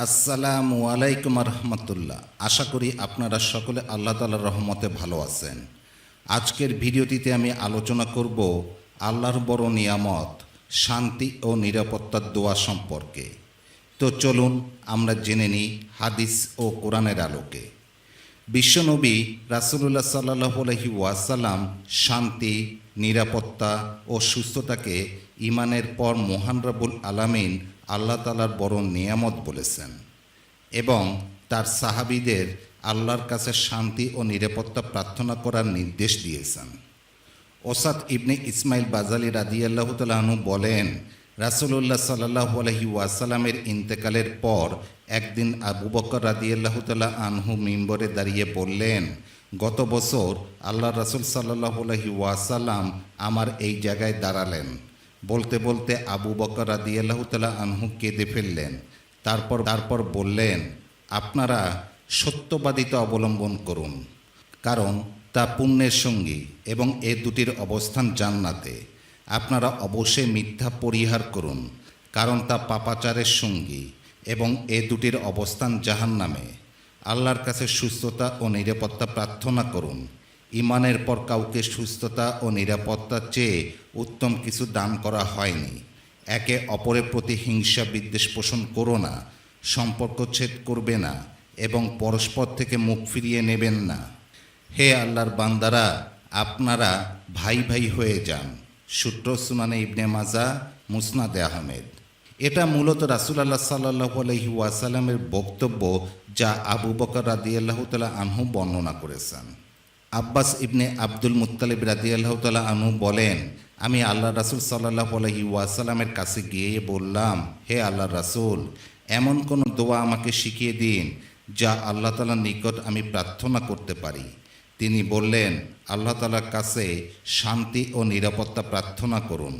আসসালামু আলাইকুম রহমতুল্লাহ। আশা করি আপনারা সকলে আল্লাহ তাআলার রহমতে ভালো আছেন। আজকের ভিডিওটিতে আমি আলোচনা করব আল্লাহর বড় নিয়ামত শান্তি ও নিরাপত্তার দোয়া সম্পর্কে। তো চলুন আমরা জেনে নিই হাদিস ও কোরআনের আলোকে। বিশ্বনবী রাসূলুল্লাহ সাল্লাল্লাহু আলাইহি ওয়াসাল্লাম শান্তি, নিরাপত্তা ও সুস্থতাকে ঈমানের পর মহান রব্বুল আলামিন আল্লাহ তাআলার বড় নিয়ামত বলেছেন এবং তার সাহাবীদের আল্লাহর কাছে শান্তি ও নিরাপত্তা প্রার্থনা করার নির্দেশ দিয়েছেন। ওসাদ ইবনে ইসমাইল বাজালি রাদিয়াল্লাহু তাআলা আনহু বলেন, রাসূলুল্লাহ সাল্লাল্লাহু আলাইহি ওয়াসাল্লামের ইন্তেকালের পর একদিন আবু বকর রাদিয়াল্লাহু তাআলা আনহু মিম্বরে দাঁড়িয়ে বললেন, গত বছর আল্লাহ রাসূল সাল্লাল্লাহু আলাইহি ওয়াসাল্লাম আমার এই জায়গায় দাঁড়ালেন। বলতে বলতে আবু বকর রাদিয়াল্লাহু তাআলা আনহু কেঁদে ফেললেন। তারপর বললেন, আপনারা সত্যবাদিতা অবলম্বন করুন, কারণ তা পুণ্যের সঙ্গী এবং এ দুটির অবস্থান জান্নাতে। আপনারা অবশ্যই মিথ্যা পরিহার করুন, কারণ তা পাপাচারের সঙ্গী এবং এ দুটির অবস্থান জাহান্নামে। আল্লাহর কাছে সুস্থতা ও নিরাপত্তা প্রার্থনা করুন। ঈমানের পর কাউকে সুস্থতা ও নিরাপত্তার চেয়ে উত্তম কিছু দান করা হয়নি। একে অপরের প্রতি হিংসা বিদ্বেষ পোষণ করো না, সম্পর্ক ছেদ করবে না এবং পরস্পর থেকে মুখ ফিরিয়ে নেবেন না। হে আল্লাহর বান্দারা, আপনারা ভাই ভাই হয়ে যান। সূত্র সুনানে ইবনে মাজাহ, মুসনাদে আহমেদ। এটা মূলত রাসূলুল্লাহ সাল্লাল্লাহু আলাইহি ওয়াসাল্লামের বক্তব্য, যা আবু বকর রাদিয়াল্লাহু তাআলা আনহু বর্ণনা করেছেন। আব্বাস ইবনে আব্দুল মুত্তালিব রাদিয়াল্লাহু তাআলা আনহু বলেন, আমি আল্লাহ রাসূল সাল্লাল্লাহু আলাইহি ওয়াসাল্লামের কাছে গিয়ে বললাম, হে আল্লাহর রাসূল, এমন কোনো দোয়া আমাকে শিখিয়ে দিন যা আল্লাহ তাআলার নিকট আমি প্রার্থনা করতে পারি। তিনি বললেন, আল্লাহ তাআলার কাছে শান্তি ও নিরাপত্তা প্রার্থনা করুন।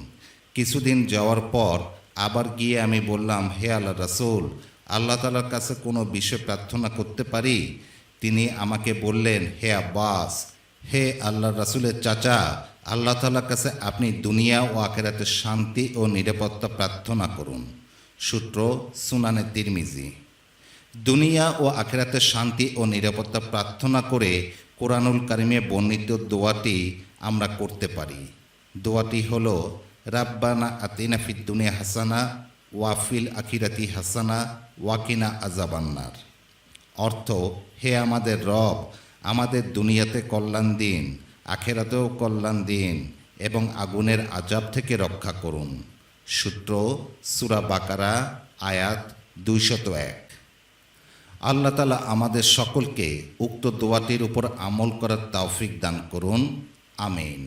কিছুদিন যাওয়ার পর আবার গিয়ে আমি বললাম, হে আল্লাহর রাসূল, আল্লাহ তাআলার কাছে কোনো বিষয় প্রার্থনা করতে পারি? তিনি আমাকে বললেন, হে আব্বাস, হে আল্লাহর রাসূলের চাচা, আল্লাহ তাআলার কাছে আপনি দুনিয়া ও আখিরাতে শান্তি ও নিরাপত্তা প্রার্থনা করুন। সূত্র সুনানে তিরমিজি। দুনিয়া ও আখিরাতে শান্তি ও নিরাপত্তা প্রার্থনা করে কোরআনুল কারিমে বর্ণিত দোয়াটি আমরা করতে পারি। দোয়াটি হলো, রাব্বানা আতিনা ফিদ দুনিয়া হাসানা ওয়াফিল আখিরাতি হাসানা ওয়াকিনা আযাবান্নার। অর্থ, হে আমাদের রব, আমাদের দুনিয়াতে কল্যাণ দিন, আখিরাতেও কল্যাণ দিন এবং আগুনের আযাব থেকে রক্ষা করুন। সূত্র সূরা বাকারা, আয়াত 201। আল্লাহ তাআলা আমাদের সকলকে উক্ত দোয়াটির উপর আমল করার তৌফিক দান করুন। আমিন।